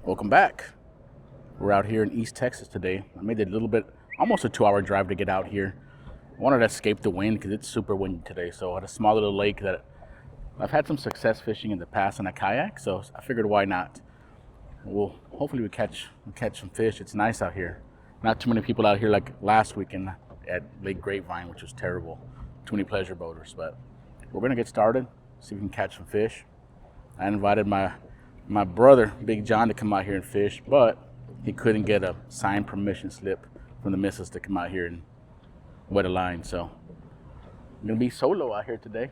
Welcome back. We're out here in East Texas today. I made it a little bit, almost a 2-hour drive to get out here. I wanted to escape the wind because it's super windy today. So I had a small little lake that I've had some success fishing in the past in a kayak. So I figured why not? Hopefully we catch some fish. It's nice out here. Not too many people out here like last weekend at Lake Grapevine, which was terrible. Too many pleasure boaters. But we're gonna get started. See if we can catch some fish. I invited my brother, Big John, to come out here and fish, but he couldn't get a signed permission slip from the missus to come out here and wet a line. So I'm gonna be solo out here today.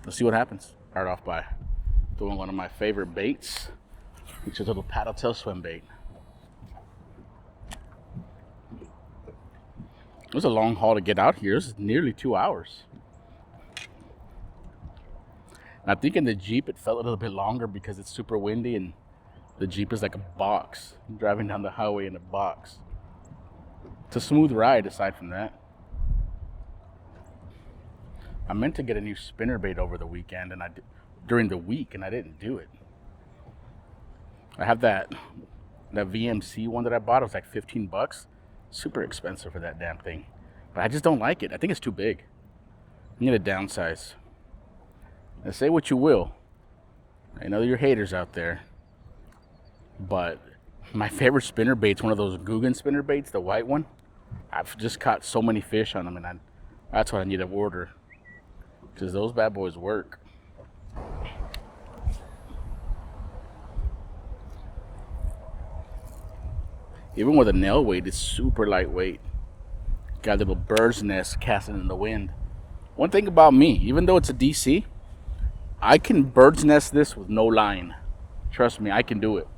Let's see what happens. Start off by throwing one of my favorite baits, which is a little paddle tail swim bait. It was a long haul to get out here. This is nearly 2 hours. I think in the Jeep it felt a little bit longer because it's super windy and the Jeep is like a box. I'm driving down the highway in a box. It's a smooth ride aside from that. I meant to get a new spinnerbait over the weekend and during the week and I didn't do it. I have that VMC one that I bought. It was like 15 bucks. Super expensive for that damn thing. But I just don't like it. I think it's too big. I need a downsize. Now, say what you will. I know you're haters out there. But my favorite spinnerbait's one of those Guggen spinnerbaits, the white one. I've just caught so many fish on them, and that's what I need to order. Because those bad boys work. Even with a nail weight, it's super lightweight. Got a little bird's nest casting in the wind. One thing about me, even though it's a DC, I can bird's nest this with no line. Trust me, I can do it.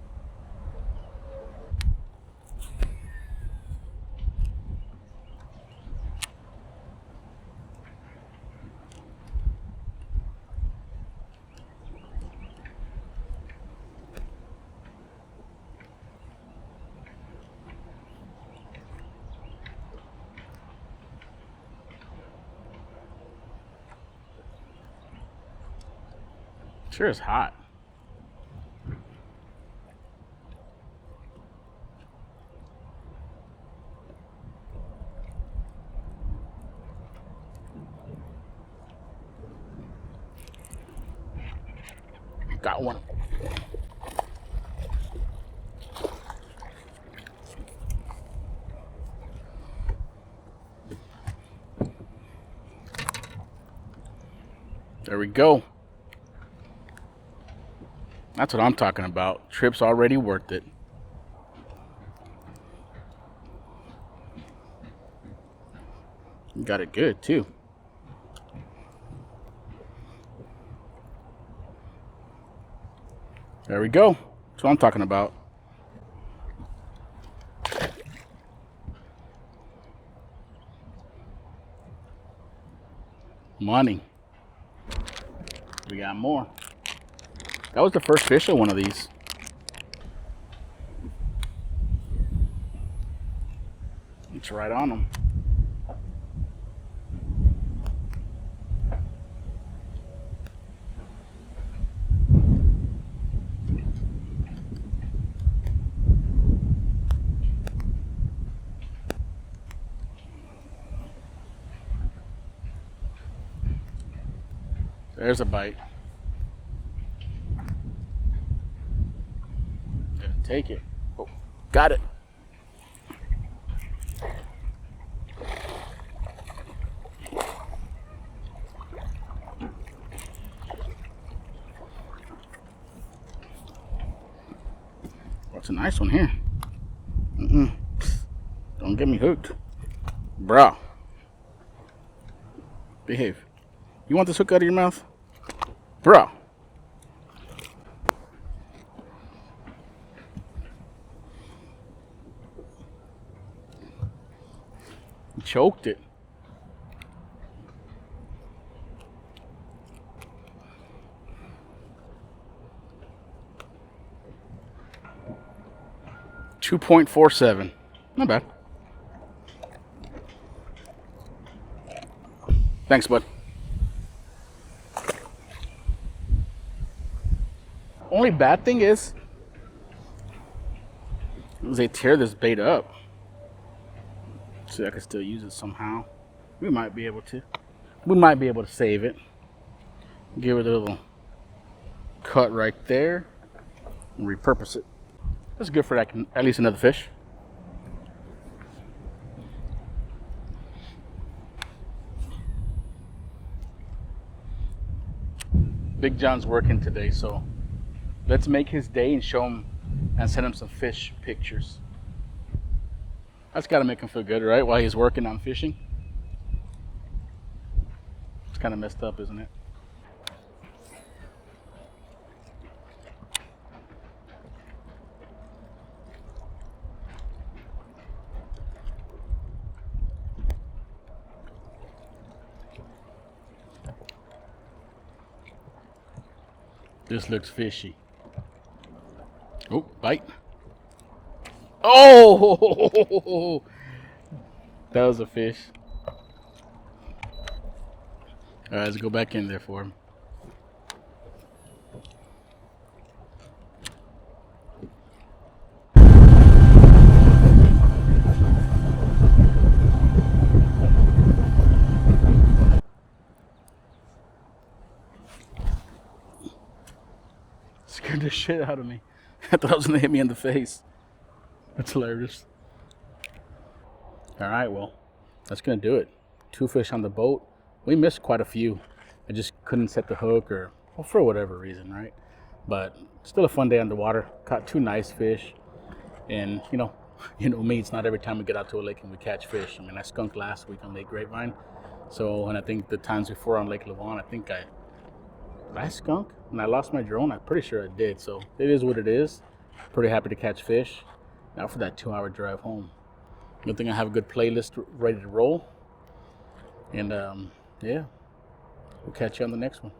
Sure is hot. Got one. There we go. That's what I'm talking about. Trip's already worth it. You got it good too. There we go. That's what I'm talking about. Money. We got more. That was the first fish on one of these. It's right on them. There's a bite. Take it. Oh, got it. That's a nice one here. Don't get me hooked. Bro. Behave. You want this hook out of your mouth? Bro. Choked it. $2.47. Not bad. Thanks, bud. Only bad thing is They tear this bait up. See, I can still use it somehow. We might be able to. We might be able to save it. Give it a little cut right there and repurpose it. That's good for at least another fish. Big John's working today, so let's make his day and show him and send him some fish pictures. That's got to make him feel good, right? While he's working on fishing. It's kind of messed up, isn't it? This looks fishy. Oh, bite. Oh! That was a fish. All right, let's go back in there for him. Scared the shit out of me. I thought it was gonna hit me in the face. That's hilarious. All right, well, that's gonna do it. 2 fish on the boat. We missed quite a few. I just couldn't set the hook, or well, for whatever reason, right? But still a fun day on the water. Caught 2 nice fish, and you know me. It's not every time we get out to a lake and we catch fish. I mean, I skunked last week on Lake Grapevine. So, and I think the times before on Lake Levon, did I skunk? And I lost my drone? I'm pretty sure I did. So it is what it is. Pretty happy to catch fish. Now for that 2-hour drive home. Good thing I have a good playlist ready to roll. And yeah, we'll catch you on the next one.